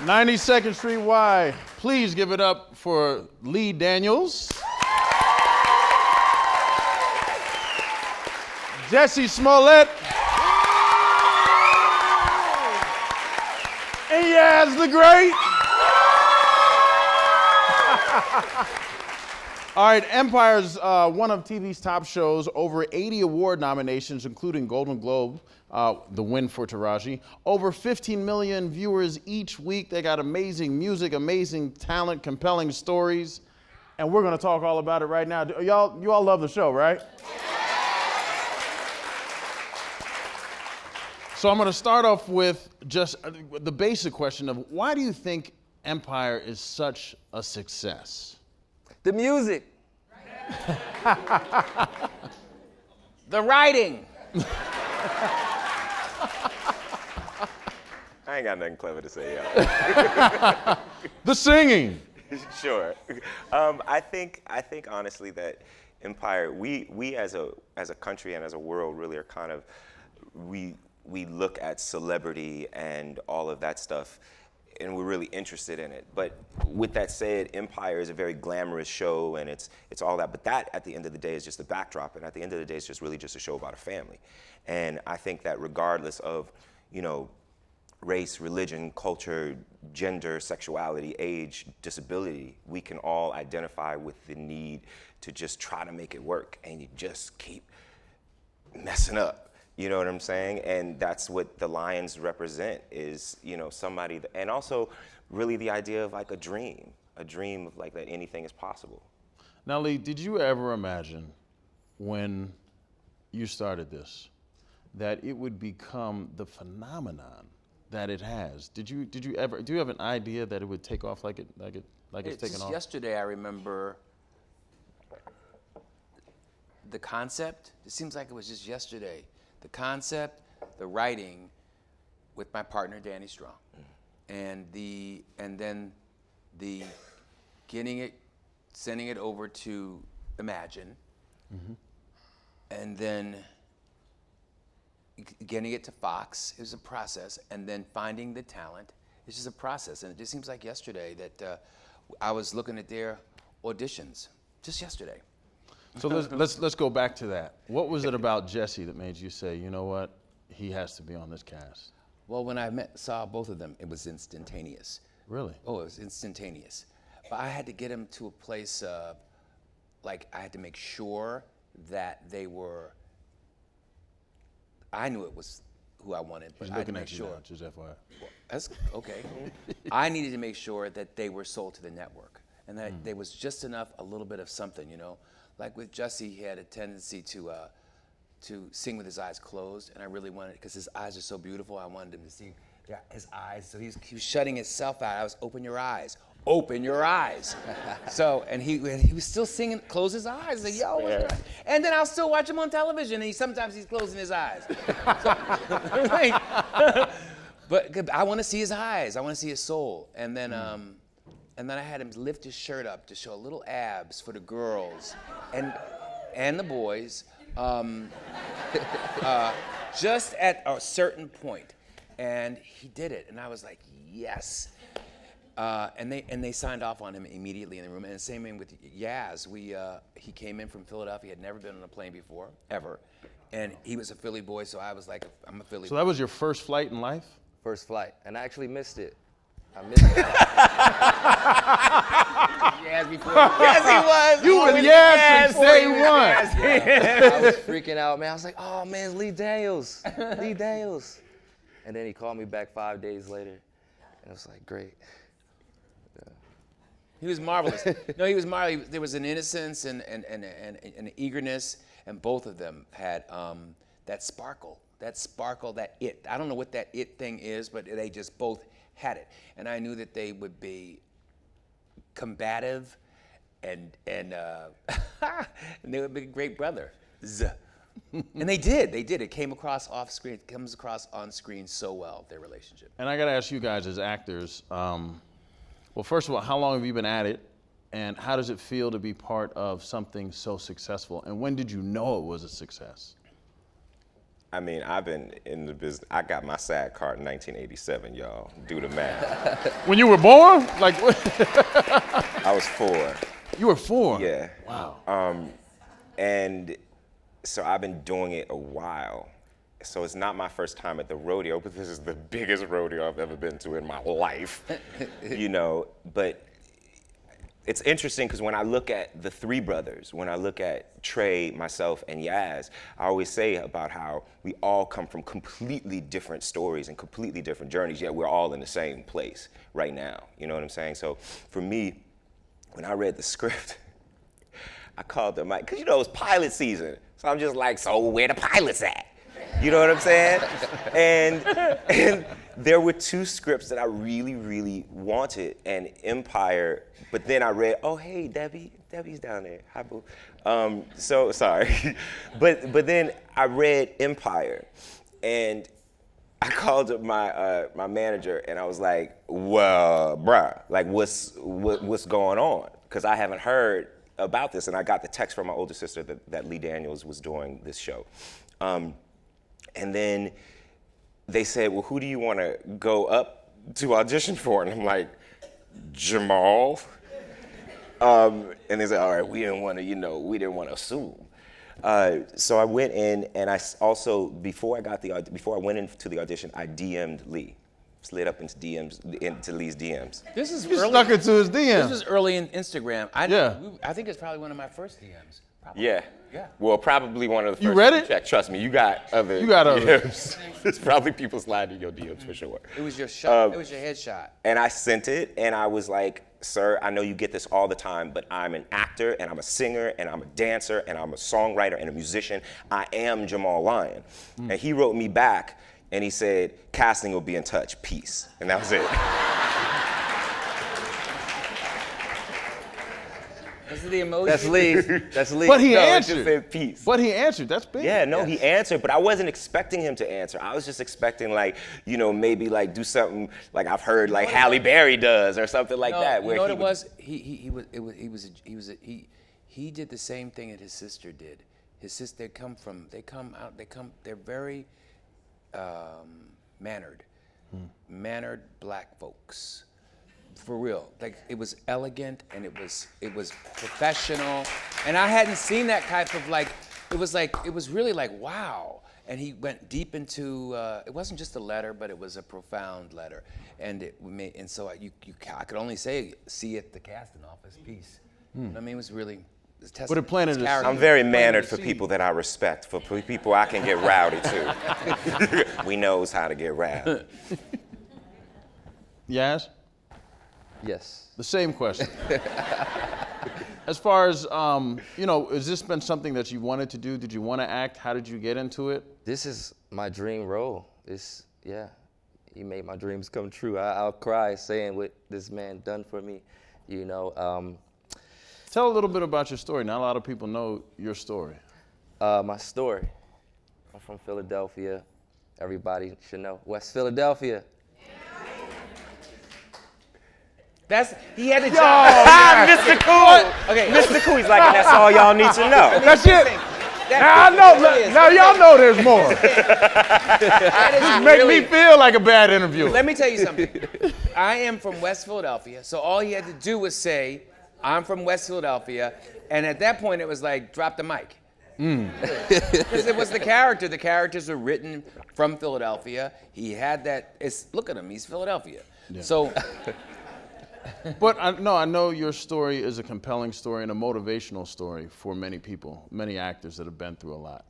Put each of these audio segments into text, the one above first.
92nd Street Y. Please give it up for Lee Daniels. Jussie Smollett. And Yazz the Great. All right, Empire's one of TV's top shows, over 80 award nominations, including Golden Globe, the win for Taraji. Over 15 million viewers each week. They got amazing music, amazing talent, compelling stories, and we're gonna talk all about it right now. You all love the show, right? So I'm gonna start off with just the basic question of why do you think Empire is such a success? The music. The writing. I ain't got nothing clever to say, y'all. The singing. Sure. I think honestly that Empire, we as a country and as a world really are kind of, we look at celebrity and all of that stuff, and we're really interested in it. But with that said, Empire is a very glamorous show, and it's all that. But that, at the end of the day, is just the backdrop. And at the end of the day, it's just really just a show about a family. And I think that regardless of, race, religion, culture, gender, sexuality, age, disability, we can all identify with the need to just try to make it work. And you just keep messing up. You know what I'm saying? And that's what the Lions represent is, somebody, and also really the idea of like a dream of like that anything is possible. Now, Lee, did you ever imagine when you started this that it would become the phenomenon that it has? Do you have an idea that it would take off like it's taken off? Yesterday, I remember the concept. It seems like it was just yesterday. The concept, the writing, with my partner Danny Strong, and then the getting it, sending it over to Imagine, and then getting it to Fox. It was a process, and then finding the talent. It's just a process, and it just seems like yesterday that I was looking at their auditions just yesterday. So let's go back to that. What was it about Jussie that made you say, you know what, he has to be on this cast? Well, when I saw both of them, it was instantaneous. Really? Oh, it was instantaneous. But I had to get them to a place of, like, I had to make sure that they were. I knew it was who I wanted, but I had to make sure. Now, just FYI. Well, that's okay. I needed to make sure that they were sold to the network, and that there was just enough, a little bit of something, Like with Jussie, he had a tendency to sing with his eyes closed, and I really wanted, because his eyes are so beautiful, I wanted him to see his eyes. So he was shutting himself out. I was, open your eyes, open your eyes. So, and he was still singing, close his eyes. Like, yo, what's going on? And then I'll still watch him on television, and sometimes he's closing his eyes. But I want to see his eyes. I want to see his soul. And then I had him lift his shirt up to show little abs for the girls and the boys, just at a certain point. And he did it, and I was like, yes. And they signed off on him immediately in the room. And the same thing with Yazz. He came in from Philadelphia. He had never been on a plane before, ever. And he was a Philly boy, so I was like, I'm a Philly boy. So that was your first flight in life? First flight, and I actually missed it. I missed it. Yazz before. Yes, he was. You were Yazz from day one. I was freaking out, man. I was like, oh, man, it's Lee Daniels. Lee Daniels. And then he called me back 5 days later, and I was like, great. Yeah. He was marvelous. No, he was marvelous. There was an innocence and an eagerness, and both of them had that sparkle, that it. I don't know what that it thing is, but they just both had it. And I knew that they would be combative and they would be a great brother. And they did. It came across off screen. It comes across on screen so well, their relationship. And I got to ask you guys as actors, well, first of all, how long have you been at it? And how does it feel to be part of something so successful? And when did you know it was a success? I mean, I've been in the business. I got my SAG card in 1987, y'all. Do the math. When you were born? Like, I was 4. You were 4? Yeah. Wow. And so I've been doing it a while. So it's not my first time at the rodeo, but this is the biggest rodeo I've ever been to in my life. You know, but it's interesting because when I look at the 3 brothers, when I look at Trey, myself, and Yazz, I always say about how we all come from completely different stories and completely different journeys, yet we're all in the same place right now. You know what I'm saying? So for me, when I read the script, I called them, like, because you know it's pilot season. So I'm just like, so where the pilots at? You know what I'm saying? And there were 2 scripts that I really, really wanted, and Empire, but then I read, oh, hey, Debbie's down there. Hi, boo. So, sorry. but then I read Empire, and I called up my manager, and I was like, well, bruh, like, what's going on? Because I haven't heard about this, and I got the text from my older sister that Lee Daniels was doing this show. And then they said, well, who do you want to go up to audition for? And I'm like, Jamal. And they said, all right, we didn't want to assume. So I went in, and I also, before I went into the audition, I DM'd Lee. Slid up into Lee's DMs. This is You early. stuck it to his DM. This was early in Instagram. I think it's probably one of my first DMs. Probably. Yeah. Yeah. Well, probably one of the first. You read it? Check. Trust me, you got other. others. There's probably people sliding your DMs for sure. It was your shot. It was your headshot. And I sent it, and I was like, sir, I know you get this all the time, but I'm an actor, and I'm a singer, and I'm a dancer, and I'm a songwriter, and a musician. I am Jamal Lyon. And he wrote me back, and he said, casting will be in touch, peace. And that was it. This is the emoji. That's Lee. That's Lee. But he No, it answered. just said peace. But he answered. That's big. Yeah, no, he answered, but I wasn't expecting him to answer. I was just expecting, like, you know, maybe like do something like I've heard like Halle Berry does or something like that. You know what it was? He did the same thing that his sister did. His sister, they're very mannered black folks. For real, like it was elegant and it was professional, and I hadn't seen that type of it was really like wow. And he went deep into it wasn't just a letter, but it was a profound letter, and so I could only say see at the casting office, peace. I mean, it was really. But it planted a I'm very mannered for people that I respect. For people I can get rowdy too. We knows how to get rowdy. Yazz? Yes. The same question. As far as, has this been something that you wanted to do? Did you want to act? How did you get into it? This is my dream role. He made my dreams come true. I'll cry saying what this man done for me, you know. Tell a little bit about your story. Not a lot of people know your story. My story. I'm from Philadelphia. Everybody should know. West Philadelphia. He had a job. Mr. Cool. Okay, Mr. Cool. He's like, and that's all y'all need to know. That's it. Now I know. Now y'all know there's more. Just make me feel like a bad interviewer. Let me tell you something. I am from West Philadelphia, so all he had to do was say, I'm from West Philadelphia, and at that point it was like, drop the mic. Because it was the character. The characters were written from Philadelphia. He had that. Look at him. He's Philadelphia. Yeah. So. But I know your story is a compelling story and a motivational story for many people, many actors that have been through a lot.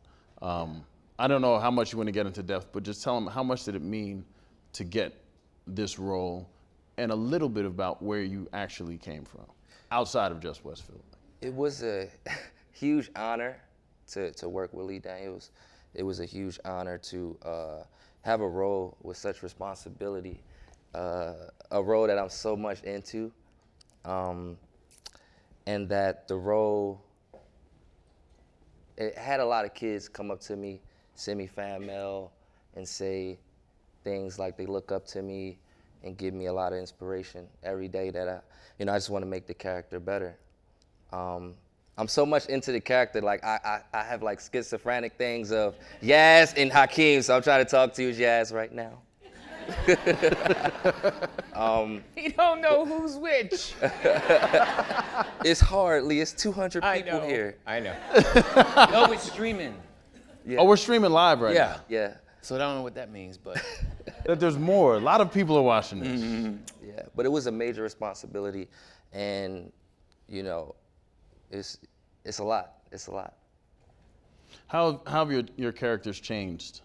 I don't know how much you want to get into depth, but just tell them how much did it mean to get this role and a little bit about where you actually came from, outside of just West Philly. It was a huge honor to work with Lee Daniels. It was a huge honor to have a role with such responsibility. A role that I'm so much into, and that the role, it had a lot of kids come up to me, send me fan mail, and say things like they look up to me and give me a lot of inspiration every day that I just want to make the character better. I'm so much into the character, like I have like schizophrenic things of Yazz and Hakeem, so I'm trying to talk to you, Yazz, right now. He don't know who's which. It's hard, Lee. It's 200 people here. I know. No, it's streaming. Yeah. Oh, we're streaming live right Yeah. Yeah. So I don't know what that means, but now. That there's more. A lot of people are watching this. Yeah, but it was a major responsibility, and you know, it's a lot. It's a lot. How have your characters changed?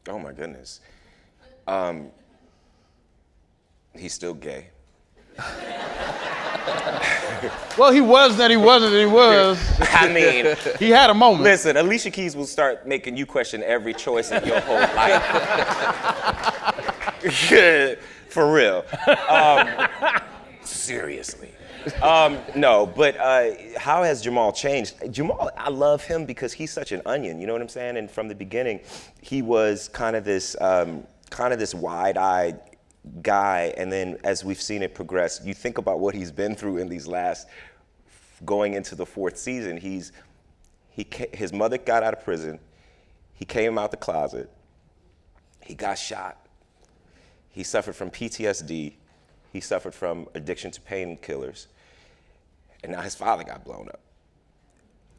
Oh my goodness. He's still gay. Well, he was, then he wasn't, then he was. I mean, He had a moment. listen, Alicia Keys will start making you question every choice in your whole life. For real. Seriously. No, but how has Jamal changed? Jamal, I love him because he's such an onion, you know what I'm saying? And from the beginning, he was kind of this wide-eyed guy, and then as we've seen it progress, you think about what he's been through in these last, going into the 4th season. His mother got out of prison, he came out the closet, he got shot, he suffered from PTSD, he suffered from addiction to painkillers, and now his father got blown up.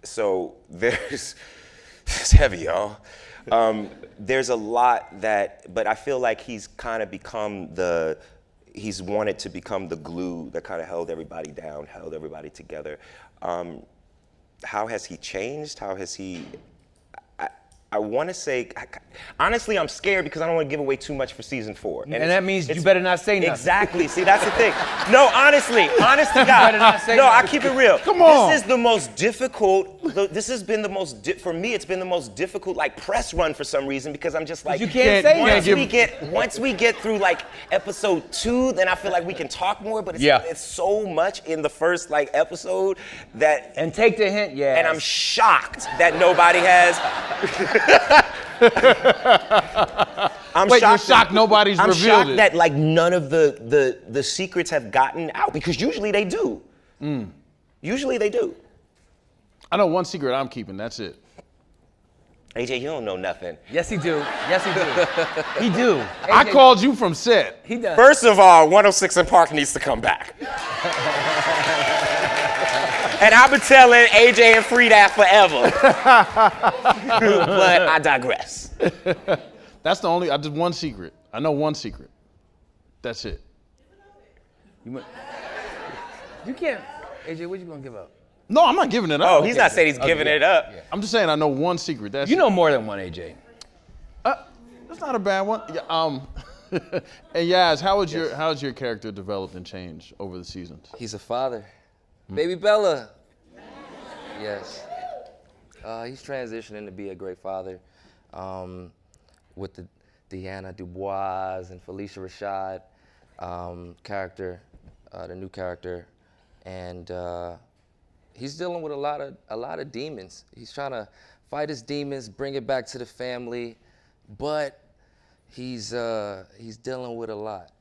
So it's heavy, y'all. There's a lot but I feel like he's kind of become he's wanted to become the glue that kind of held everybody down, held everybody together. How has he changed? How has he, I want to say, honestly, I'm scared because I don't want to give away too much for season 4. and that means you better not say nothing. Exactly. See, that's the thing. No, honestly, honest to God. better not say No, I nothing. keep it real. Come on. This is the most difficult. This has been the most for me. It's been the most difficult press run for some reason because I'm just like You can't say once we get through episode 2, then I feel like we can talk more. But it's so much in the first episode that. And take the hint, yeah. And I'm shocked that nobody has. Wait, you're shocked nobody's I'm revealed shocked it. that none of the secrets have gotten out because usually they do. Usually they do. I know one secret I'm keeping, that's it. AJ, you don't know nothing. Yes, he do. Yes, he do. He do. I called you from set. He does. First of all, 106 in Park needs to come back. And I've been telling AJ and Free that forever. But I digress. That's the only, just one secret. I know one secret. That's it. You can't. AJ, what you gonna give up? No, I'm not giving it up. Oh, he's not saying he's giving it up. Yeah. I'm just saying I know one secret. That's You it. know more than one, AJ. That's not a bad one. Yeah, and Yazz, how's your character developed and changed over the seasons? He's a father. Baby Bella. Yes. He's transitioning to be a great father with the Deanna Dubois and Felicia Rashad character, the new character. And he's dealing with a lot of demons. He's trying to fight his demons, bring it back to the family, but he's dealing with a lot.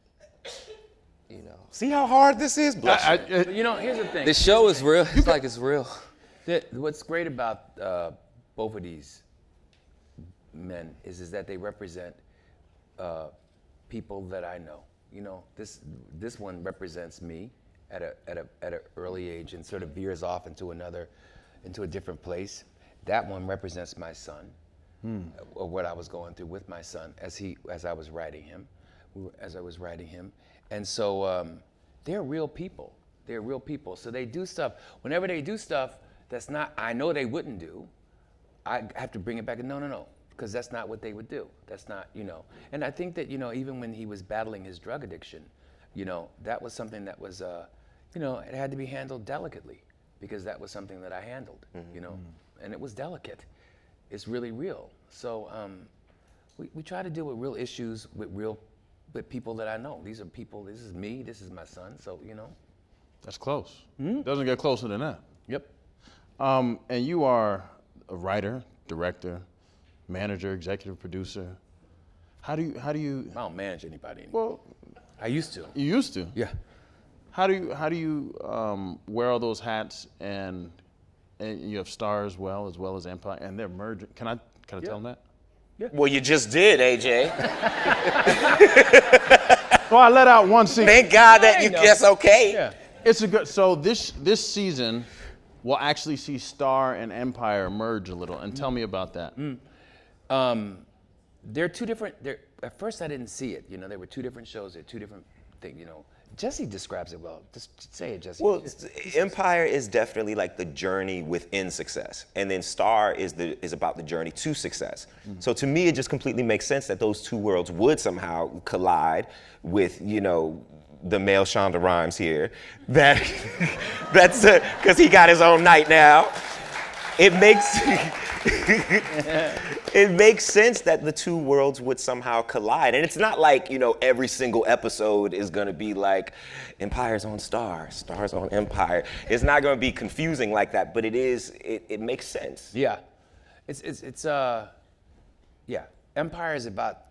You know. See how hard this is? But here's the thing. This show is real. It's like it's real. What's great about both of these men is that they represent people that I know. You know, this one represents me at an early age and sort of veers off into a different place. That one represents my son, or what I was going through with my son as I was writing him. And so they're real people. They're real people. So they do stuff. Whenever they do stuff that's not, I know they wouldn't do, I have to bring it back and no, because that's not what they would do. That's not, And I think that, even when he was battling his drug addiction, that was something that was, it had to be handled delicately because that was something that I handled, and it was delicate. It's really real. So we try to deal with real issues with people that I know. These are people, this is me, this is my son, so, That's close. Doesn't get closer than that. Yep. And you are a writer, director, manager, executive producer. How do you? I don't manage anybody anymore. Well, I used to. you used to. Yeah. How do you wear all those hats and and you have Star as well as Empire, and they're merging. Can I tell them that? Well, you just did, AJ. Well, I let out one secret. Thank God that you guess okay. Yeah. It's a good. So this season, we'll actually see Star and Empire merge a little. And tell me about that. They're two different. At first, I didn't see it. You know, they were two different shows. They're two different things. You know, Jussie describes it well. Just say it, Jussie. Well, Empire is definitely like the journey within success, and then Star is about the journey to success. So to me, it just completely makes sense that those two worlds would somehow collide with, you know, the male Shonda Rhimes here. That's because he got his own night now. It makes sense that the two worlds would somehow collide. And it's not like, you know, every single episode is going to be like Empire's on Star, Star's on Empire. It's not going to be confusing like that, but it makes sense. Yeah, yeah. Empire is about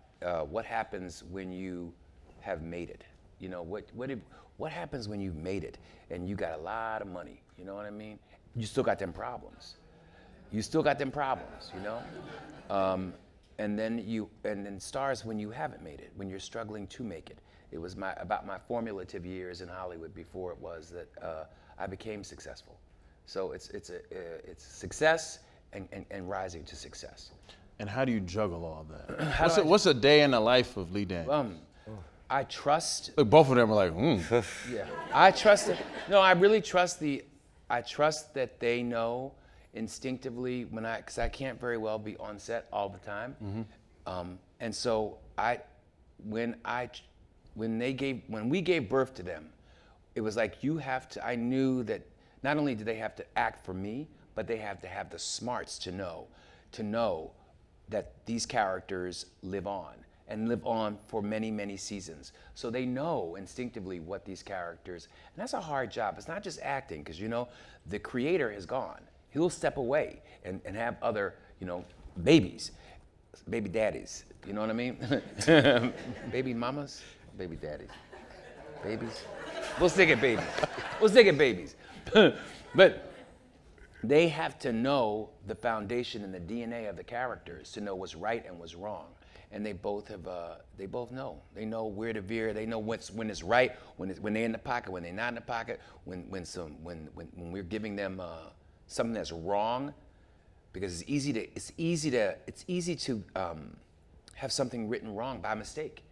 what happens when you have made it. You know, what happens when you've made it and you got a lot of money, you know what I mean? You still got them problems. You know? And then Stars when you haven't made it, when you're struggling to make it. It was about my formative years in Hollywood before it was that I became successful. So it's success and rising to success. And how do you juggle all that? What's a day in the life of Lee Daniels? I trust. Look, both of them are like, Yeah, I trust it. No, I really trust I trust that they know instinctively because I can't very well be on set all the time. And so when we gave birth to them, it was like I knew that not only do they have to act for me, but they have to have the smarts to know that these characters live on and live on for many, many seasons. So they know instinctively what these characters, and that's a hard job. It's not just acting, because you know, the creator is gone. He'll step away and have other, you know, baby daddies. You know what I mean? Baby mamas, baby daddies, babies. We'll stick at babies. But they have to know the foundation and the DNA of the characters to know what's right and what's wrong. And they both know. They know where to veer. They know when it's right, when they're in the pocket, when they're not in the pocket, when we're giving them something that's wrong, because it's easy to have something written wrong by mistake.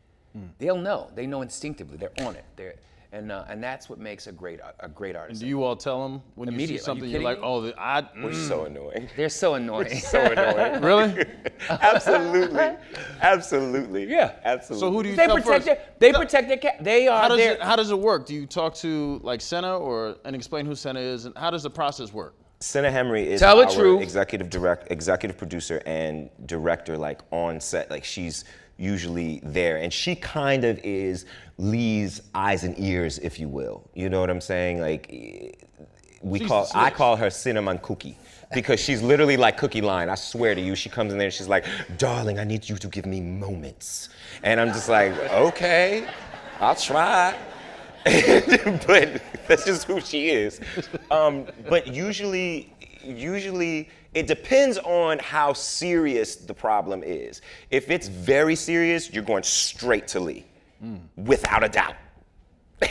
They'll know. They know instinctively. They're on it. And that's what makes a great artist. And do you all tell them when you see something you're like, we're so annoying. They're so annoying. So annoying. Really? Absolutely. Yeah. Absolutely. So who do you tell first? They protect their cat. They are there. How does it work? Do you talk to like Senna and explain who Senna is, and how does the process work? Senna Hemry is Tell it our true. executive producer and director, like on set. Like she's usually there, and she kind of is Lee's eyes and ears, if you will. You know what I'm saying? Like I call her Cinnamon Cookie, because she's literally like Cookie Line. I swear to you, she comes in there and she's like, "Darling, I need you to give me moments," and I'm just like, "Okay, I'll try." But that's just who she is. But usually it depends on how serious the problem is. If it's very serious, you're going straight to Lee, without a doubt.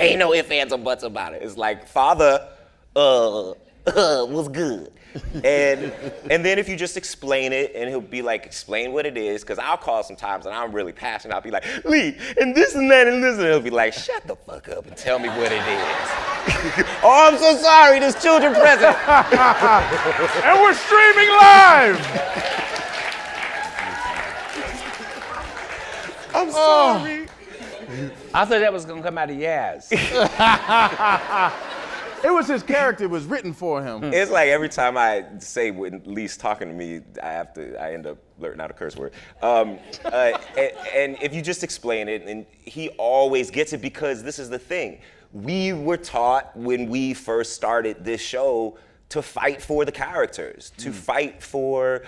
Ain't no ifs, ands, or buts about it. It's like, Father, was good. And then if you just explain it, and he'll be like, explain what it is, because I'll call sometimes and I'm really passionate. I'll be like, Lee, and this and that and this, and he'll be like, shut the fuck up and tell me what it is. Oh, I'm so sorry, there's children present. And we're streaming live! I'm sorry. I thought that was gonna come out of Yazz. It was his character. It was written for him. It's like every time I say when Lee's talking to me, I end up blurting out a curse word. And if you just explain it, and he always gets it, because this is the thing. We were taught when we first started this show to fight for the characters, to fight for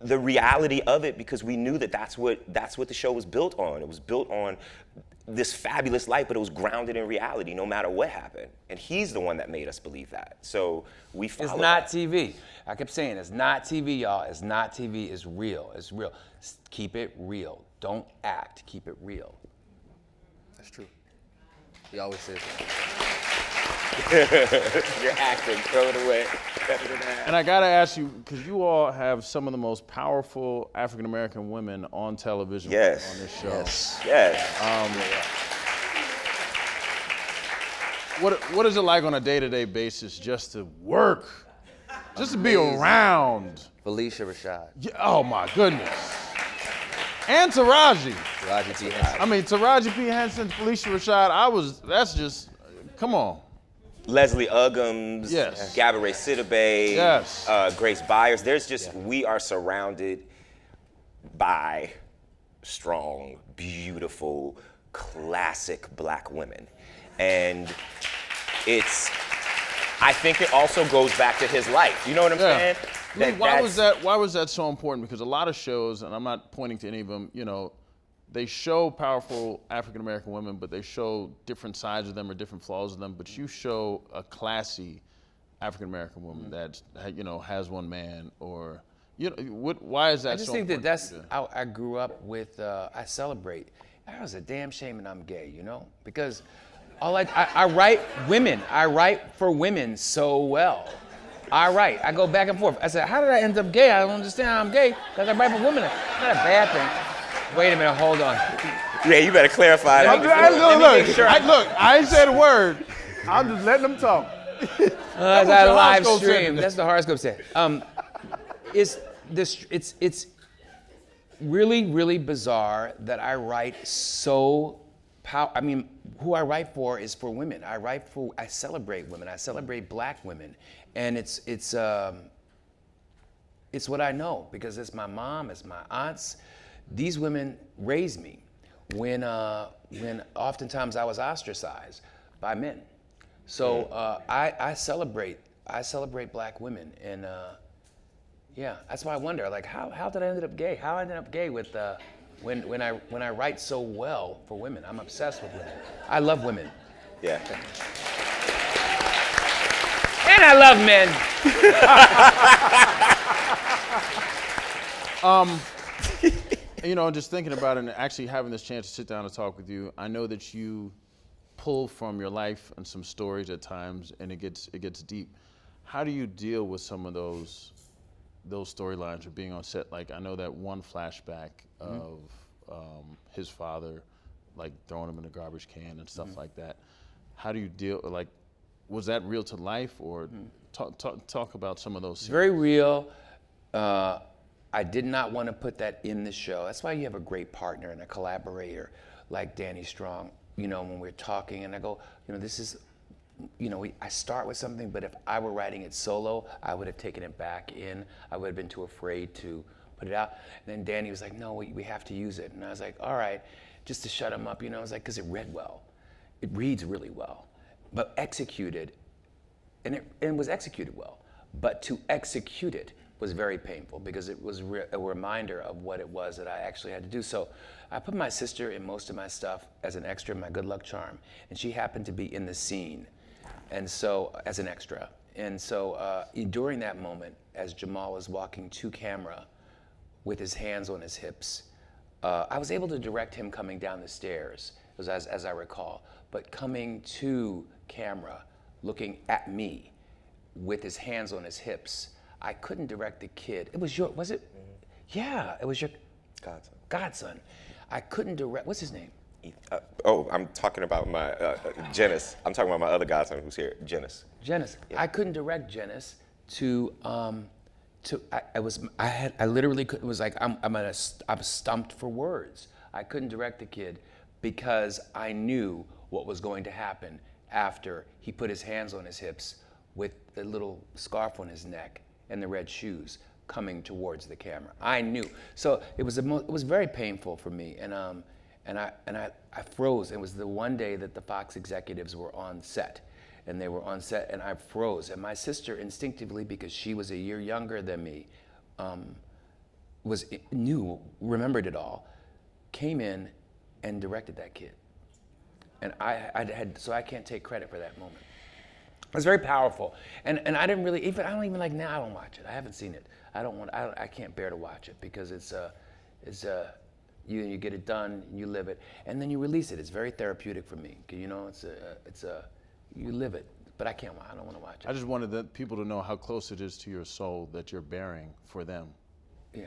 the reality of it, because we knew that that's what the show was built on. It was built on this fabulous life, but it was grounded in reality no matter what happened. And he's the one that made us believe that. So we follow It's not that. TV. I kept saying, it's not TV, y'all. It's not TV. It's real. It's real. Keep it real. Don't act. Keep it real. That's true. He always says that. You're acting, throw it away. And I gotta ask you, because you all have some of the most powerful African American women on television Yes. on this show. Yes. What is it like on a day-to-day basis just to work, just to be around? Felicia Rashad. Yeah, oh my goodness. And Taraji. Taraji P. Henson. I mean, Taraji P. Henson, Felicia Rashad, that's just, come on. Leslie Uggams, Yes. Gabourey Sidibe, Yes. Grace Byers. There's just, we are surrounded by strong, beautiful, classic black women. And I think it also goes back to his life. You know what I'm saying? Lee, why was that so important? Because a lot of shows, and I'm not pointing to any of them, they show powerful African American women, but they show different sides of them or different flaws of them. But you show a classy African American woman that has one man, or why is that? I just so think that important that's to you? how I grew up with. I celebrate. That was a damn shame, and I'm gay, because I write women. I write for women so well. I write. I go back and forth. I said, how did I end up gay? I don't understand how I'm gay because I write for women. It's not a bad thing. Wait a minute. Hold on. Yeah, you better clarify that. Look, I ain't said a word. I'm just letting them talk. That's our live stream. That's the horoscope said. It's really, really bizarre that I write so who I write for is for women. I celebrate women. I celebrate black women. And it's what I know because it's my mom, it's my aunts. These women raised me when oftentimes I was ostracized by men. So I celebrate black women, and that's why I wonder, like, how did I end up gay? How I ended up gay with when I write so well for women. I'm obsessed with women. I love women. Yeah. And I love men. Just thinking about it and actually having this chance to sit down and talk with you, I know that you pull from your life and some stories at times, and it gets deep. How do you deal with some of those storylines of being on set? Like, I know that one flashback of his father, like throwing him in a garbage can and stuff like that. How do you deal? Like, was that real to life, or talk about some of those scenes? Very real. I did not want to put that in the show. That's why you have a great partner and a collaborator like Danny Strong. When we're talking, and I go, this is, I start with something, but if I were writing it solo, I would have taken it back in. I would have been too afraid to put it out. And then Danny was like, no, we have to use it. And I was like, all right, just to shut him up, I was like, because it read well. It reads really well, but executed, and it was executed well. But to execute it was very painful because it was a reminder of what it was that I actually had to do. So I put my sister in most of my stuff as an extra, my good luck charm, and she happened to be in the scene, and so as an extra. And so during that moment, as Jamal was walking to camera with his hands on his hips, I was able to direct him coming down the stairs, as I recall, but coming to camera, looking at me with his hands on his hips. I couldn't direct the kid. It was was it? Yeah, it was your godson. I couldn't direct, what's his name? I'm talking about my Janice. I'm talking about my other godson who's here, Janice. Janice. Yeah. I couldn't direct Janice I literally could, it was like I'm stumped for words. I couldn't direct the kid because I knew what was going to happen after he put his hands on his hips with the little scarf on his neck and the red shoes coming towards the camera. I knew. So it was very painful for me, and I froze. It was the one day that the Fox executives were on set, and they were on set, and I froze. And my sister instinctively, because she was a year younger than me, remembered it all, came in and directed that kid. And so I can't take credit for that moment. It was very powerful, and I didn't really I don't even like now. I don't watch it. I haven't seen it. I can't bear to watch it because you get it done, you live it, and then you release it. It's very therapeutic for me. You know, you live it, but I don't want to watch it. I just wanted the people to know how close it is to your soul that you're bearing for them. Yeah.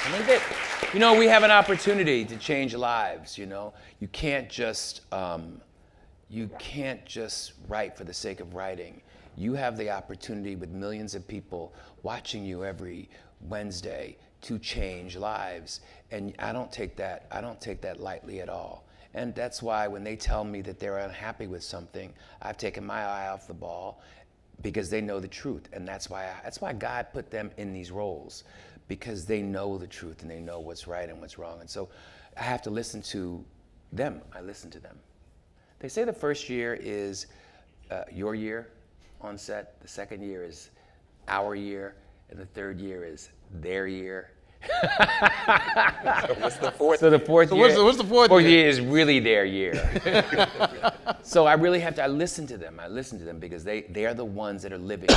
I mean, you know, we have an opportunity to change lives. You know, you can't just write for the sake of writing. You have the opportunity with millions of people watching you every Wednesday to change lives, and I don't take that lightly at all. And that's why when they tell me that they're unhappy with something, I've taken my eye off the ball because they know the truth, and that's why God put them in these roles, because they know the truth and they know what's right and what's wrong. And so I have to listen to them. I listen to them. They say the first year is your year on set, the second year is our year, and the third year is their year. So what's the fourth? So the fourth year. What's the fourth Fourth year? year is really their year. So I really have to. I listen to them because they are the ones that are living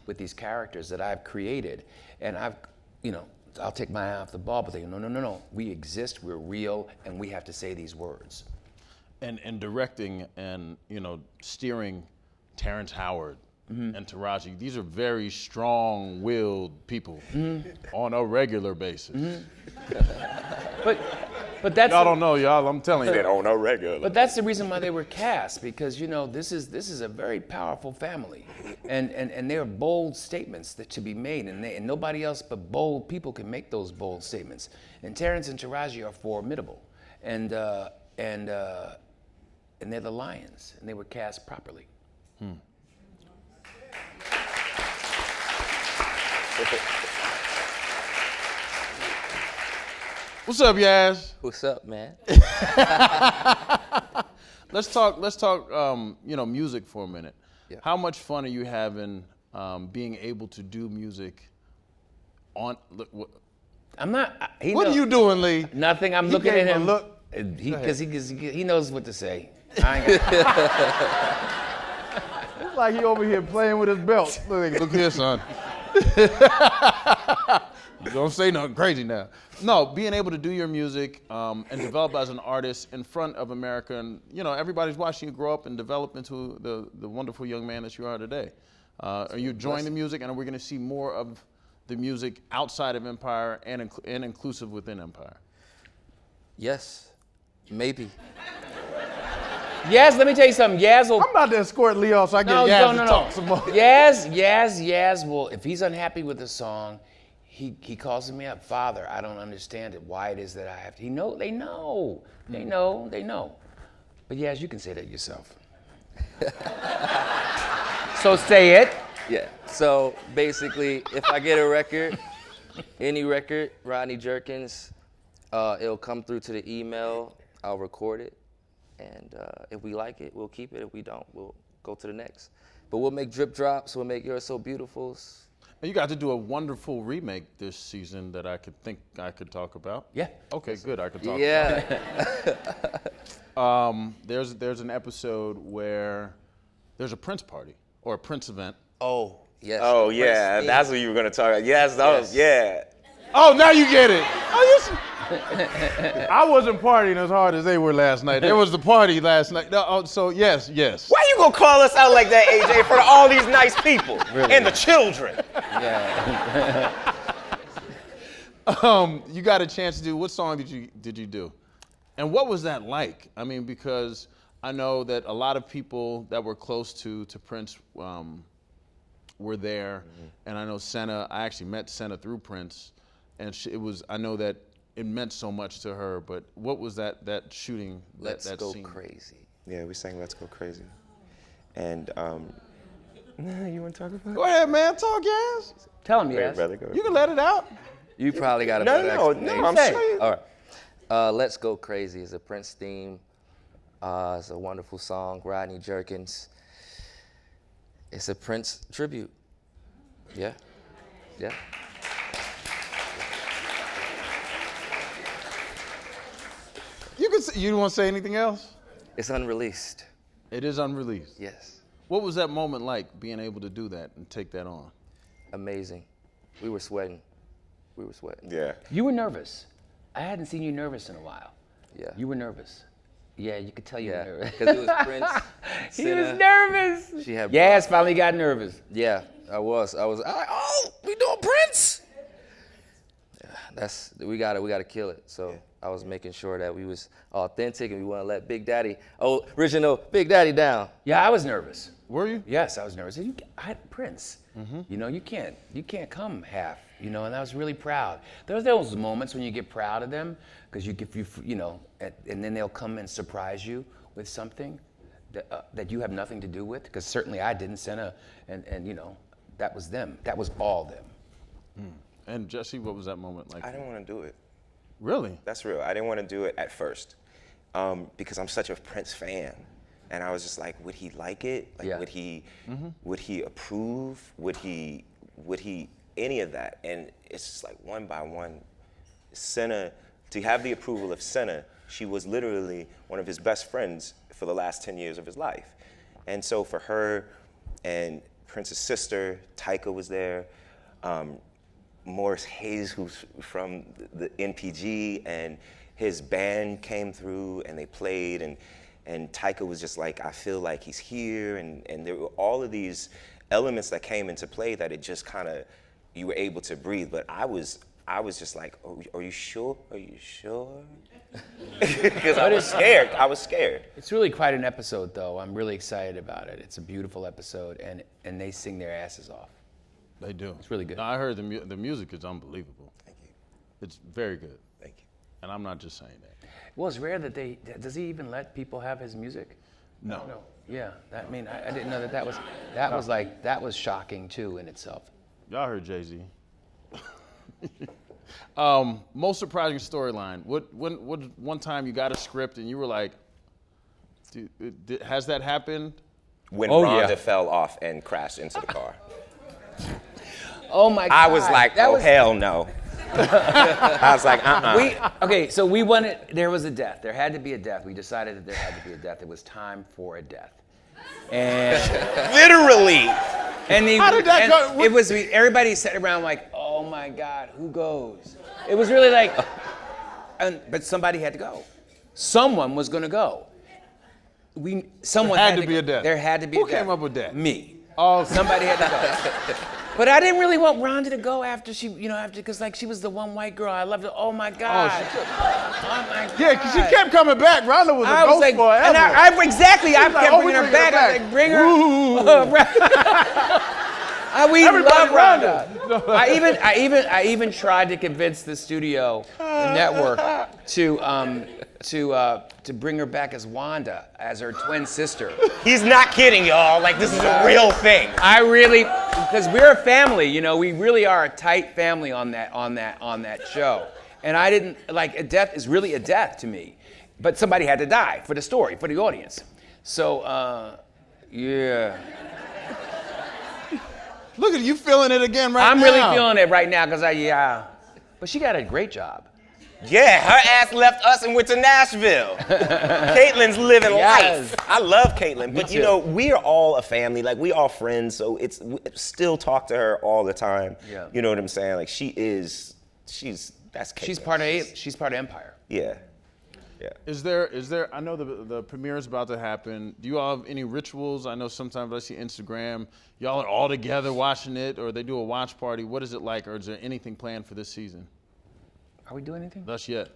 with these characters that I've created, and I'll take my eye off the ball, but they go, no. We exist. We're real, and we have to say these words. And directing and steering Terrence Howard and Taraji, these are very strong-willed people on a regular basis. But that's Y'all don't know, y'all. I'm telling you. On a regular. But that's the reason why they were cast, because this is a very powerful family, and there are bold statements that to be made, and nobody else but bold people can make those bold statements. And Terrence and Taraji are formidable, and they're the lions, and they were cast properly. What's up, Yazz? What's up, man? Let's talk music for a minute. Yeah. How much fun are you having being able to do music on? I'm not. What are you doing, Lee? Nothing. I'm He looking gave at him him a look. because he knows what to say. I ain't got It's like he over here playing with his belt. Look here, son. Don't say nothing crazy now. No, being able to do your music and develop as an artist in front of America, and everybody's watching you grow up and develop into the wonderful young man that you are today. Are you enjoying the music, and are we going to see more of the music outside of Empire and inclusive within Empire? Yes, maybe. Yaz, let me tell you something. Yaz will. I'm about to escort Leo so I get Yazz to talk some more. Yaz will. If he's unhappy with the song, he calls me up. Father, I don't understand it. Why it is that I have to. They know. But Yaz, you can say that yourself. So say it. Yeah. So basically, if I get a record, any record, Rodney Jerkins, it'll come through to the email. I'll record it. And if we like it, we'll keep it. If we don't, we'll go to the next. But we'll make drip drops. We'll make You're So Beautiful. And you got to do a wonderful remake this season that I could talk about. Yeah. Okay, good. I could talk Yeah. about it. There's an episode where there's a Prince party or a Prince event. Oh, yes. Oh, yeah. That's what you were going to talk about. Yes, yeah. Oh, now you get it. Oh, I wasn't partying as hard as they were last night. There was the party last night. No, so yes. Why you gonna call us out like that, AJ, in front of all these nice people and the children? Yeah. You got a chance to do, what song did you do? And what was that like? I mean, because I know that a lot of people that were close to Prince were there, and I know Senna. I actually met Senna through Prince, and I know that it meant so much to her. But what was that shooting? Let's that Go scene? Crazy. Yeah, we sang Let's Go Crazy. And you want to talk about it? Go ahead, man. Talk, Yazz. Tell him, Go ahead, Yaz. brother, go ahead. You can let it out. You probably got a No, better explanation. I'm Say. sure. All right. Let's Go Crazy is a Prince theme. It's a wonderful song, Rodney Jerkins. It's a Prince tribute. Yeah. You want to say anything else? It's unreleased. It is unreleased. Yes. What was that moment like, being able to do that and take that on? Amazing. We were sweating. Yeah. You were nervous. I hadn't seen you nervous in a while. Yeah. You were nervous. Yeah, you could tell you were nervous. Because it was Prince. He Senna. was nervous. She had. Yazz finally got nervous. Yeah, I was like, oh, we doing Prince? Yeah, we gotta kill it. So I was making sure that we was authentic and we want to let Big Daddy, original Big Daddy down. Yeah, I was nervous. Were you? Yes, I was nervous. I had Prince. You know, you can't come half. You know, and I was really proud. There's those moments when you get proud of them, because you know, and then they'll come and surprise you with something that you have nothing to do with. Because certainly I didn't. Senna, and you know, that was them. That was all them. And Jussie, what was that moment like? I didn't want to do it. Really? That's real. I didn't want to do it at first because I'm such a Prince fan. And I was just like, would he like it? Like, Yeah. would he approve? Would he any of that? And it's just like one by one, Senna, to have the approval of Senna, she was literally one of his best friends for the last 10 years of his life. And so for her and Prince's sister, Tyka was there, Morris Hayes, who's from the NPG, and his band came through and they played, and Tyka was just like, I feel like he's here, and there were all of these elements that came into play that it just kind of, you were able to breathe. But I was just like, are you sure? Are you sure? Because I was scared. It's really quite an episode, though. I'm really excited about it. It's a beautiful episode, and they sing their asses off. They do. It's really good. No, I heard the music is unbelievable. Thank you. It's very good. Thank you. And I'm not just saying that. Well, it's rare that does he even let people have his music? No. Yeah, I mean, I didn't know that was shocking too in itself. Y'all heard Jay-Z. Most surprising storyline. What one time you got a script and you were like, has that happened? When Oh, Rhonda yeah. fell off and crashed into the car. Oh my God! I was like, hell no. I was like, So we wanted. There was a death. There had to be a death. We decided that there had to be a death. It was time for a death. And literally. and How did that go? It was everybody sat around like, oh my God, who goes? It was really like, but somebody had to go. Someone was going to go. Someone There had to be a death. There had to be Who a death. came up with that? Me. Oh, Somebody had to go. But I didn't really want Rhonda to go after because like she was the one white girl. I loved her. Oh my God. Oh my God. yeah, because she kept coming back. Rhonda was a I was ghost like, forever. and I kept like, bringing her back. I was like, bring her. We Everybody love Rhonda. Rhonda. I even tried to convince the studio, the network, to bring her back as Wanda, as her twin sister. He's not kidding, y'all. Like, this is a real thing. Because we're a family, you know, we really are a tight family on that show. And I didn't, like, a death is really a death to me. But somebody had to die for the story, for the audience. So, yeah. Look at you feeling it again right now. I'm really feeling it right now, But she got a great job. Yeah, her ass left us and went to Nashville. Caitlin's living Yes. life. I love Caitlin, but too. you know, we are all a family. Like, we all friends, so we still talk to her all the time. Yeah. You know what I'm saying? Like, that's Caitlin. She's part of Empire. Yeah. Yeah. Is there? I know the premiere is about to happen. Do you all have any rituals? I know sometimes I see Instagram, y'all are all together watching it, or they do a watch party. What is it like, or is there anything planned for this season? Are we doing anything? Thus yet.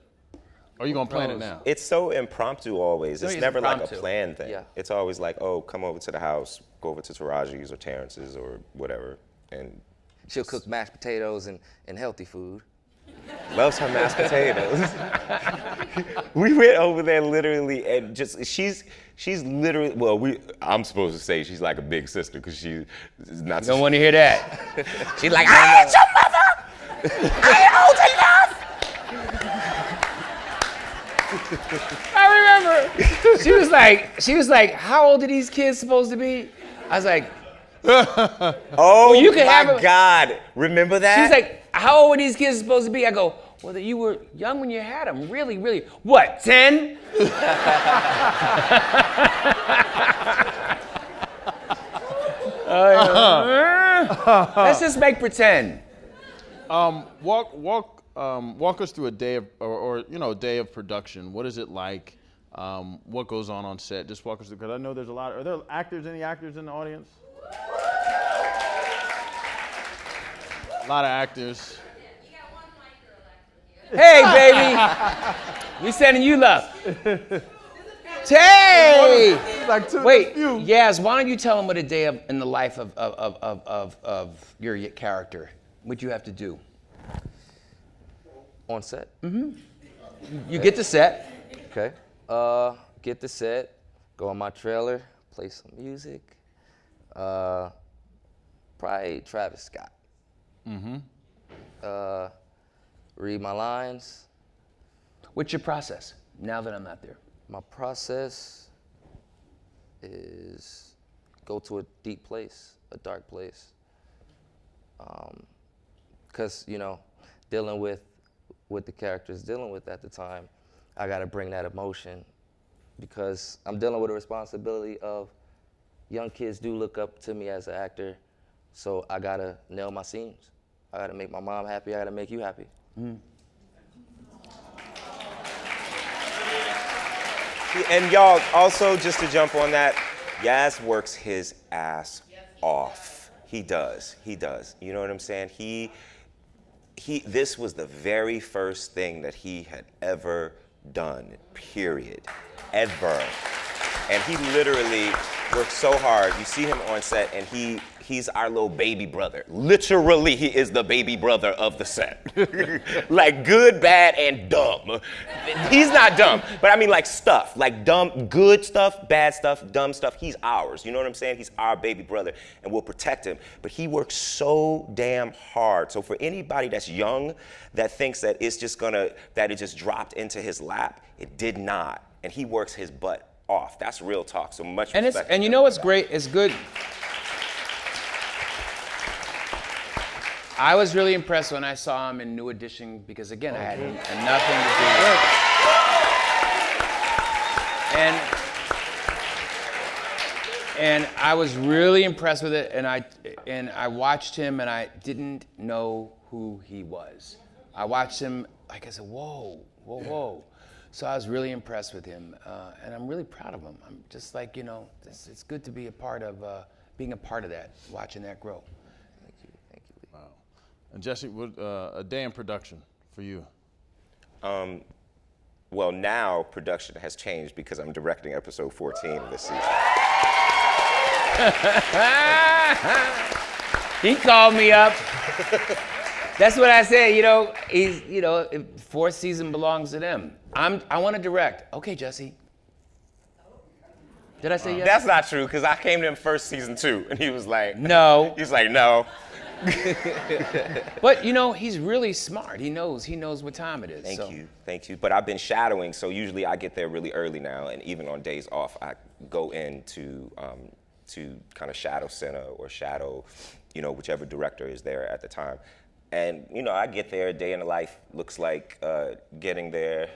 Or are you gonna plan it now? It's so impromptu always. It's It's never like a impromptu. planned thing. Yeah. It's always like, oh, come over to the house, go over to Taraji's or Terrence's or whatever, and She'll cook mashed potatoes and healthy food. loves her mashed potatoes. We went over there literally and just she's literally I'm supposed to say she's like a big sister because she's not. Don't want to hear that. She's like, I ain't your mother. I ain't old enough. I remember. She was like, how old are these kids supposed to be? I was like, Oh you can have my a- God! Remember that? she's like, how old are these kids supposed to be? I go, Well, you were young when you had him. Really, really. What, 10? Let's just make pretend. Walk us through a day of, or day of production. What is it like? What goes on set? Just walk us through, because I know there's a lot. Are there any actors in the audience? A lot of actors. Hey, baby. We sending you love. Hey! Like Wait, Yazz, why don't you tell them what a day in the life of your character, what you have to do? On set? Mm-hmm. You get the set. Okay. Get the set, go on my trailer, play some music. Probably Travis Scott. Mm-hmm. Read my lines. What's your process now that I'm not there? My process is go to a deep place, a dark place. Because, dealing with what the character's dealing with at the time, I gotta bring that emotion because I'm dealing with a responsibility of young kids do look up to me as an actor, so I gotta nail my scenes. I gotta make my mom happy, I gotta make you happy. Mm. And y'all, also just to jump on that, Yazz works his ass off. He does. You know what I'm saying? This was the very first thing that he had ever done, period, ever. And he literally worked so hard. You see him on set, and he's our little baby brother. Literally, he is the baby brother of the set. Like good, bad, and dumb. He's not dumb, but I mean like stuff, like dumb, good stuff, bad stuff, dumb stuff. He's ours, you know what I'm saying? He's our baby brother, and we'll protect him. But he works so damn hard. So for anybody that's young that thinks that it's just that it just dropped into his lap, it did not. And he works his butt off. That's real talk. So much respect. And you know what's great? It's good. I was really impressed when I saw him in New Edition because, again, I had nothing to do with it. And I was really impressed with it, and I watched him, and I didn't know who he was. I watched him, like I said, whoa. So I was really impressed with him, and I'm really proud of him. I'm just like, it's good to be a part of, being a part of that, watching that grow. Thank you. Wow. And Jussie, a day in production for you? Well, now production has changed because I'm directing episode 14 of this season. He called me up. That's what I said, fourth season belongs to them. I want to direct. Okay, Jussie. Did I say yes? That's not true, because I came to him first season 2, and he was like, no. He was like, no. But he's really smart. He knows what time it is. Thank you. But I've been shadowing, so usually I get there really early now, and even on days off, I go in to kind of shadow center or shadow, whichever director is there at the time. And, I get there, a day in the life looks like getting there,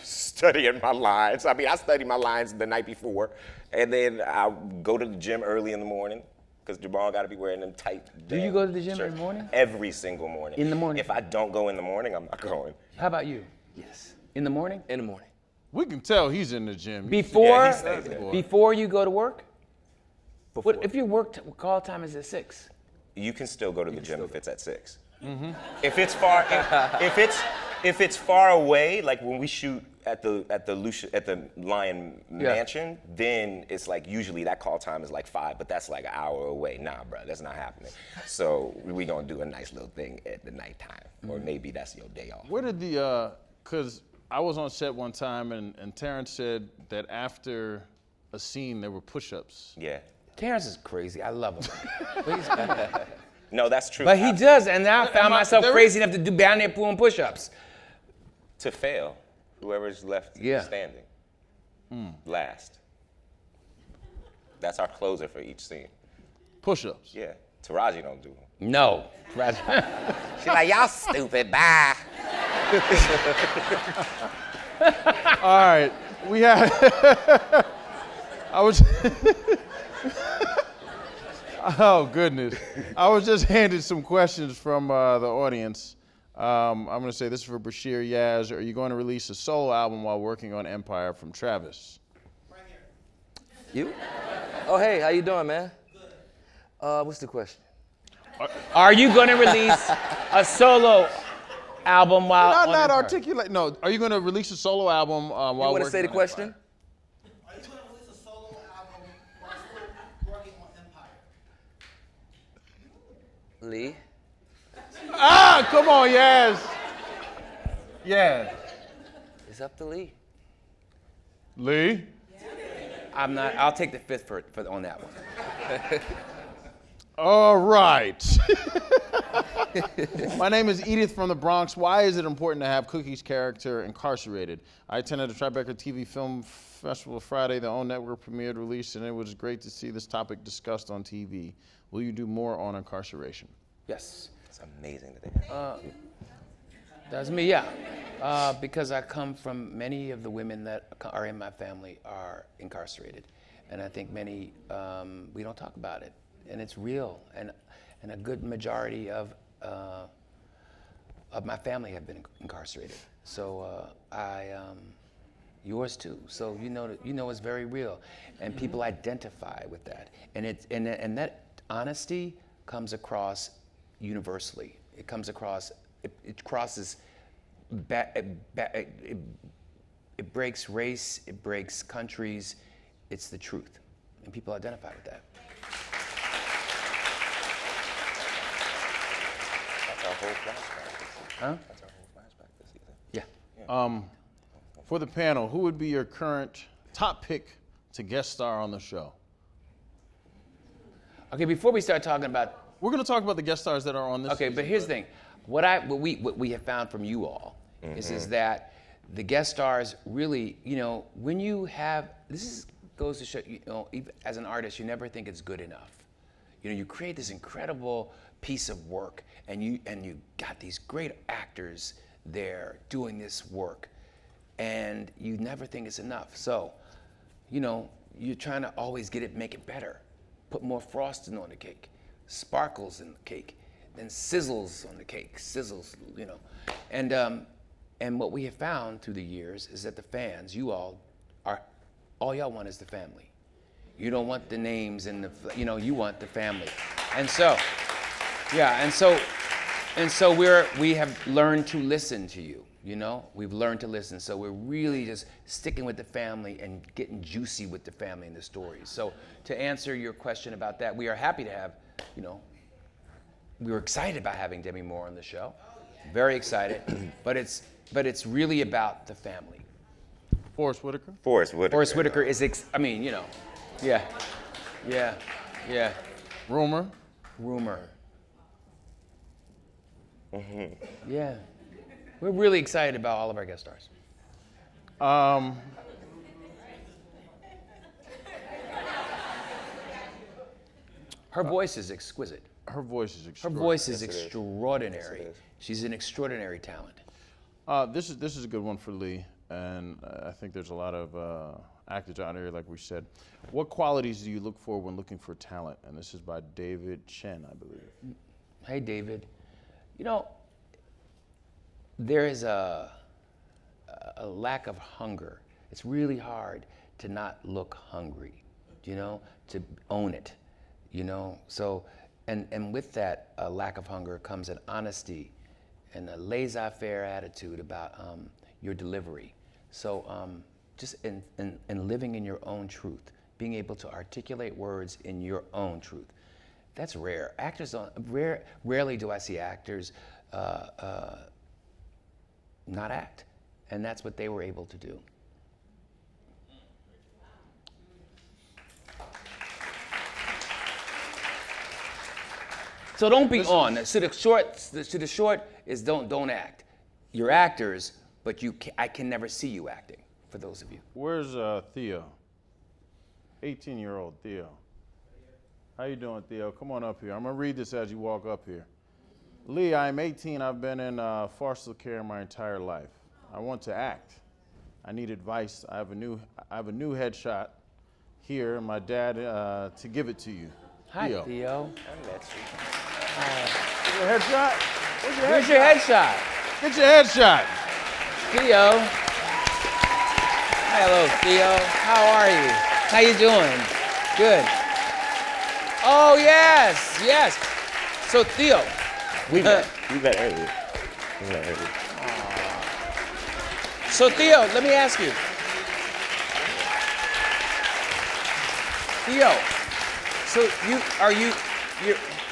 studying my lines. I mean, I study my lines the night before, and then I go to the gym early in the morning, because Jamal got to be wearing them tight. Do you go to the gym every morning? Every single morning. In the morning? If I don't go in the morning, I'm not going. How about you? Yes. In the morning? In the morning. We can tell he's in the gym. Before, he stays there. Before you go to work? Before. What if your call time is at 6? You can still go to the gym if it's at 6. Mm-hmm. If it's far, if it's far away, like when we shoot at the Lion Mansion, then it's like usually that call time is like 5, but that's like an hour away. Nah, bro, that's not happening. So we gonna do a nice little thing at the nighttime, or maybe that's your day off. Where did because I was on set one time and Terrence said that after a scene there were push-ups. Yeah. Terrence is crazy. I love him. No, that's true. But he does, and now I found myself crazy enough to do down there pulling push-ups. To fail, whoever's left standing, last. That's our closer for each scene. Push-ups. Yeah, Taraji don't do them. No. She's like, y'all stupid, bye. All right, we have. I was. Oh goodness! I was just handed some questions from the audience. I'm going to say this is for Bryshere. Yazz, are you going to release a solo album while working on Empire? From Travis. Right here. You? Oh, hey, how you doing, man? Good. What's the question? Are you going to release a solo album while on Not Empire? articulate. No. Are you going to release a solo album while You want working to say the on question? Empire? Are you going to release a solo album while still working on Empire? Lee? Ah, come on, Yazz. Yeah. It's up to Lee. Lee? I'm not. I'll take the fifth for on that one. All right. My name is Edith from the Bronx. Why is it important to have Cookie's character incarcerated? I attended the Tribeca TV Film Festival Friday. The OWN network premiered, released, and it was great to see this topic discussed on TV. Will you do more on incarceration? Yes. It's amazing that they have. That's me, yeah. Because I come from many of the women that are in my family are incarcerated. And I think many, we don't talk about it. And it's real. And a good majority of my family have been incarcerated. So yours too. So you know it's very real. And people identify with that. And that honesty comes across universally. It comes across, it crosses, it breaks race, it breaks countries. It's the truth. And people identify with that. That's our whole flashback this season. Huh? That's our whole flashback this season. Yeah. For the panel, who would be your current top pick to guest star on the show? Okay, before we start talking about, We're going to talk about the guest stars that are on this okay, season, but here's the thing. What we have found from you all is that the guest stars really, when you have, goes to show, even as an artist, you never think it's good enough. You create this incredible piece of work, and you got these great actors there doing this work, and you never think it's enough. So, you're trying to always make it better. Put more frosting on the cake, sparkles in the cake, then sizzles on the cake, and what we have found through the years is that the fans, you all y'all want is the family. You don't want the names and you want the family. And so, yeah, and so we have learned to listen to you, We've learned to listen. So we're really just sticking with the family and getting juicy with the family and the stories. So to answer your question about that, we are happy to have, we were excited about having Demi Moore on the show. Very excited. But it's really about the family. Forrest Whitaker? Forrest Whitaker is, yeah. Rumor? Yeah. We're really excited about all of our guest stars. Her voice is exquisite. Her voice is Her extraordinary. voice is Yes, it is. extraordinary. Yes, it is. She's an extraordinary talent. This is a good one for Lee, and I think there's a lot of actors out here, like we said. What qualities do you look for when looking for talent? And this is by David Chen, I believe. Hey, David. There is a lack of hunger. It's really hard to not look hungry, to own it, So, and with that lack of hunger comes an honesty and a laissez-faire attitude about your delivery. So just in living in your own truth, being able to articulate words in your own truth. That's rare. Rarely do I see actors not act. And that's what they were able to do. So don't be on. So the short is don't act. You're actors, but I can never see you acting, for those of you. Where's Theo? 18-year-old Theo. How you doing, Theo? Come on up here. I'm going to read this as you walk up here. Lee, I'm 18. I've been in foster care my entire life. I want to act. I need advice. I have a new headshot here, and my dad to give it to you. Hi, Theo. Theo. Your headshot? Here's your headshot. Get your headshot. Theo. Hello, Theo. How are you? How you doing? Good. Oh, yes, yes. So, Theo. We met earlier. So, Theo, let me ask you. Theo, so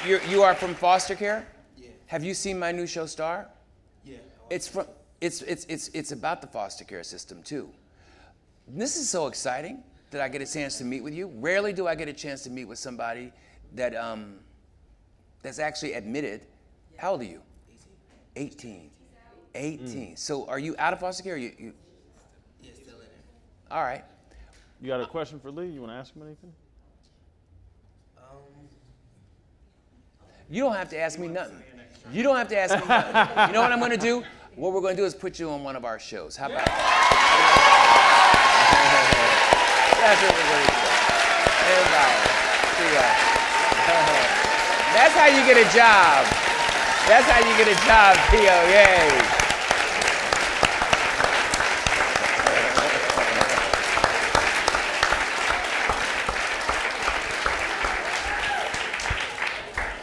you are from foster care? Yeah. Have you seen my new show, Star? Yeah. It's about the foster care system too. This is so exciting that I get a chance to meet with you. Rarely do I get a chance to meet with somebody that that's actually admitted. How old are you? 18. 18. So are you out of foster care? Or you? Yeah, still in it. All right. You got a question for Lee? You want to ask him anything? You don't have to ask me nothing. You don't have to ask me nothing. You know what I'm going to do? What we're going to do is put you on one of our shows. How about that? That's what we're going to do. That's how you get a job. That's how you get a job, Theo. Yay.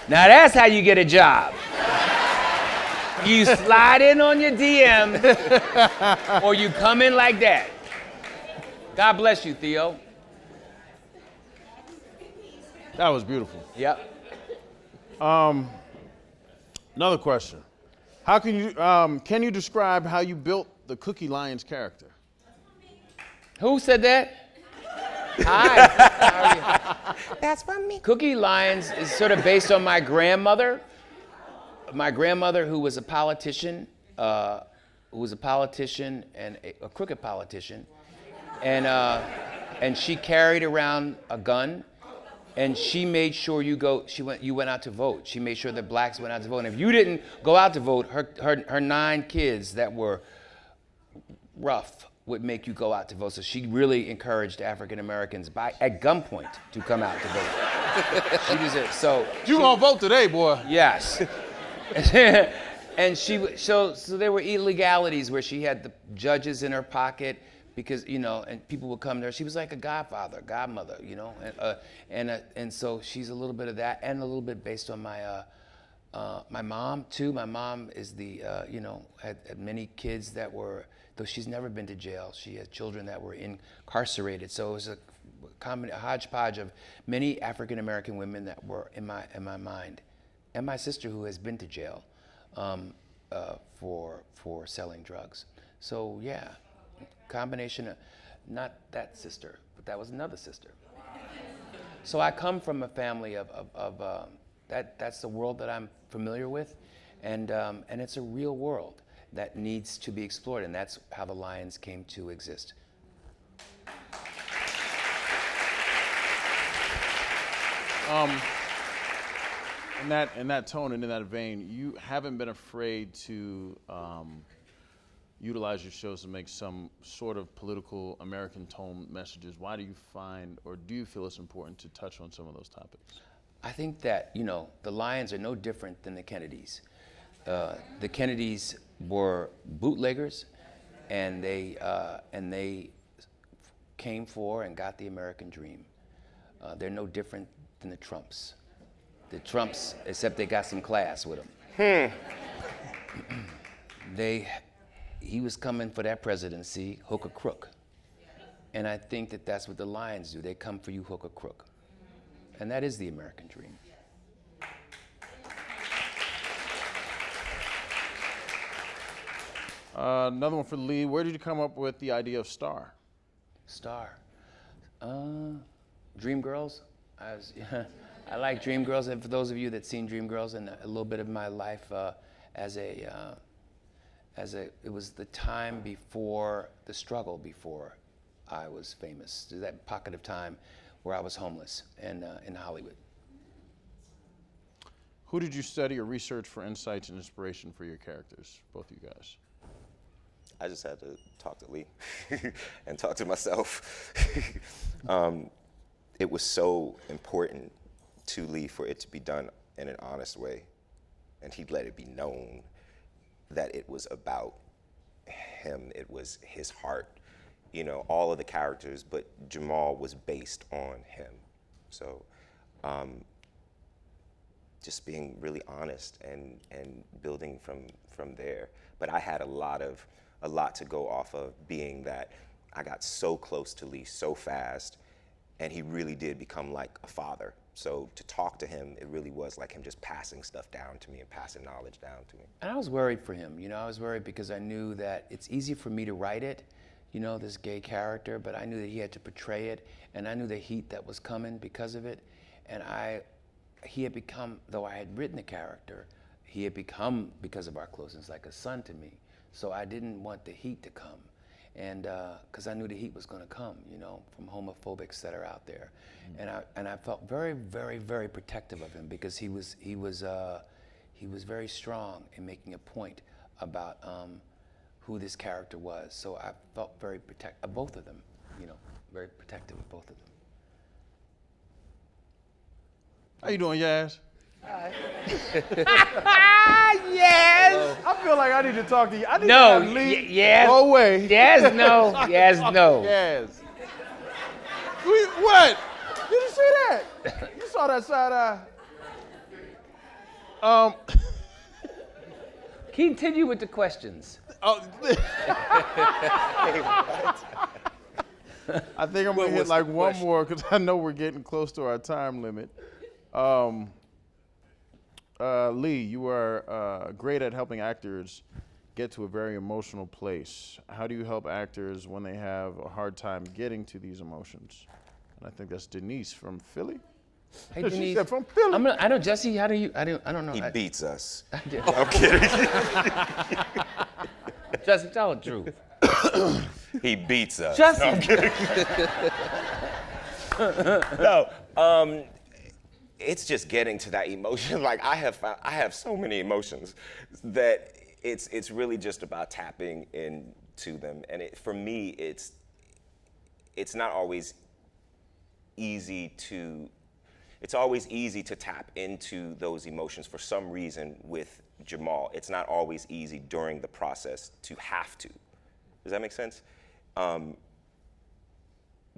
Now that's how you get a job. You slide in on your DM, or you come in like that. God bless you, Theo. That was beautiful. Yep. Another question. How can you describe how you built the Cookie Lion's character? Who said that? Hi. How are you? That's from me. Cookie Lyons is sort of based on my grandmother. My grandmother, who was a politician, and a crooked politician, and she carried around a gun, and she made sure you went out to vote. She made sure that blacks went out to vote. And if you didn't go out to vote, her 9 kids that were rough would make you go out to vote. So she really encouraged African Americans at gunpoint to come out to vote. She was it. So You gonna vote today, boy? yes. And so there were illegalities where she had the judges in her pocket because, and people would come there. She was like a godmother, and so she's a little bit of that and a little bit based on my mom too. My mom is had many kids that were, though she's never been to jail, she had children that were incarcerated. So it was a hodgepodge of many African American women that were in my mind. And my sister, who has been to jail for selling drugs. So yeah, combination of, not that sister, but that was another sister. So I come from a family of that's the world that I'm familiar with, and it's a real world that needs to be explored, and that's how the Lions came to exist. In that tone and in that vein, you haven't been afraid to utilize your shows to make some sort of political American tone messages. Why do you find, or do you feel it's important to touch on some of those topics? I think that, the Lions are no different than the Kennedys. The Kennedys were bootleggers, and they came for and got the American dream. They're no different than the Trumps. The Trumps, except they got some class with them. He was coming for that presidency, hook or crook. And I think that that's what the Lions do. They come for you hook or crook. And that is the American dream. Another one for Lee. Where did you come up with the idea of Star? Star. Dreamgirls. I like Dreamgirls, and for those of you that seen Dreamgirls, and a little bit of my life it was the time before the struggle, before I was famous. That pocket of time where I was homeless and in Hollywood. Who did you study or research for insights and inspiration for your characters, both of you guys? I just had to talk to Lee and talk to myself. It was so important to Lee for it to be done in an honest way, and he'd let it be known that it was about him, it was his heart, you know, all of the characters, but Jamal was based on him. So just being really honest and building from there. But I had a lot to go off of, being that I got so close to Lee so fast, and he really did become like a father. So to talk to him, it really was like him just passing stuff down to me and passing knowledge down to me. And I was worried for him, you know, I was worried because I knew that it's easy for me to write it, you know, this gay character, but I knew that he had to portray it, and I knew the heat that was coming because of it. And he had become, though I had written the character, he had become, because of our closeness, like a son to me. So I didn't want the heat to come. And because I knew the heat was going to come, you know, from homophobics that are out there. And I felt very, very, very protective of him, because he was very strong in making a point about who this character was. So I felt very protective of both of them, you know, very protective of both of them. How you doing, Yazz? Yes. I feel like I need to talk to you. I need No, to have Lee yes. go away. Yes, no. Yes, no. Yes. What? Did you see that? You saw that side eye. Continue with the questions. I think I'm gonna hit like one more, because I know we're getting close to our time limit. Lee, you are great at helping actors get to a very emotional place. How do you help actors when they have a hard time getting to these emotions? And I think that's Denise from Philly. Hey, She Denise. said from Philly. I know, Jussie, how do you, I don't know. He beats us. I did. I'm kidding. Jussie, tell the truth. He beats us. Jussie. No, it's just getting to that emotion. Like I have so many emotions that it's really just about tapping into them. And for me, it's not always easy to. It's always easy to tap into those emotions for some reason with Jamal. It's not always easy during the process to have to. Does that make sense?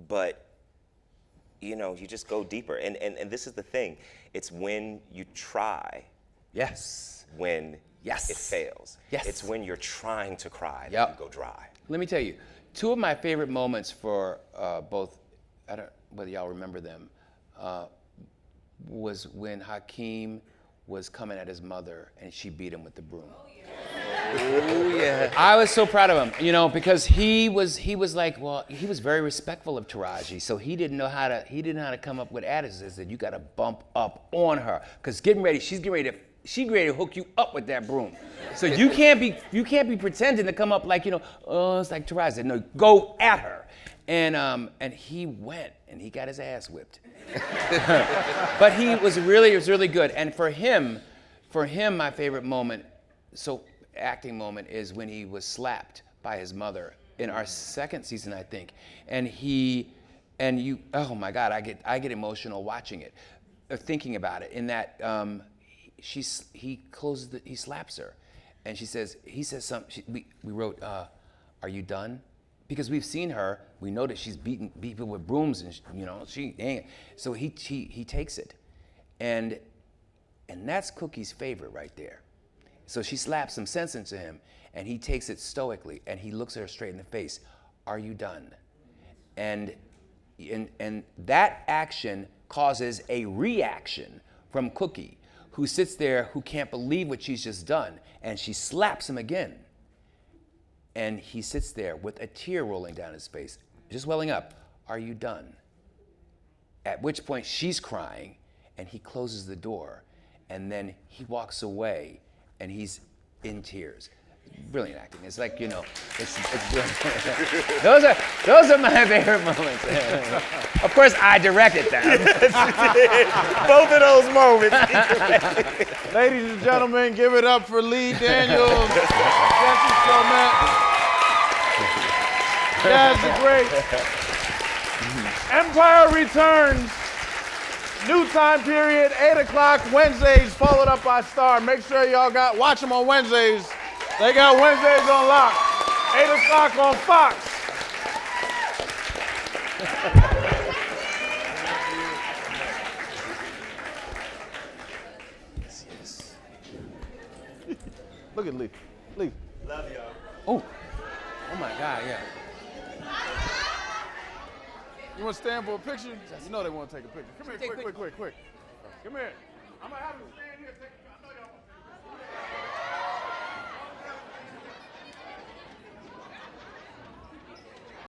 But you know, you just go deeper. And this is the thing. It's when you try. Yes. When Yes. it fails. Yes. It's when you're trying to cry that Yep. you go dry. Let me tell you, two of my favorite moments for both, I don't know whether y'all remember them, was when Hakeem was coming at his mother and she beat him with the broom. Oh yeah. I was so proud of him, you know, because he was like, well, he was very respectful of Taraji, so he didn't know how to come up with attitudes that you got to bump up on her, because she's getting ready to hook you up with that broom. So you can't be pretending to come up like, you know, oh, it's like Taraji said, no, go at her. And he went and he got his ass whipped. But it was really good. And for him, my favorite moment, acting moment, is when he was slapped by his mother in our second season, I think. And oh my God, I get emotional watching it, thinking about it. In that he slaps her, and he says something. We wrote, "Are you done?" Because we've seen her, we know that she's beat people with brooms, and you know she ain't. So he takes it, and that's Cookie's favorite right there. So she slaps some sense into him, and he takes it stoically, and he looks at her straight in the face. Are you done? And that action causes a reaction from Cookie, who sits there, who can't believe what she's just done, and she slaps him again. And he sits there with a tear rolling down his face, just welling up. Are you done? At which point she's crying, and he closes the door, and then he walks away, and he's in tears. brilliant acting. It's like, you know, it's brilliant. those are my favorite moments. Of course, I directed them. Both of those moments. Ladies and gentlemen, give it up for Lee Daniels, Jussie Smollett, Yazz the Great. Empire returns. New time period, 8 o'clock Wednesdays, followed up by Star. Make sure y'all watch them on Wednesdays. They got Wednesdays on lock. 8 o'clock on Fox. Look at Lee. Lee. Love y'all. Oh my God, yeah. You want to stand for a picture? You know they want to take a picture. Come here, quick. Come here. I'm going to have them stand here.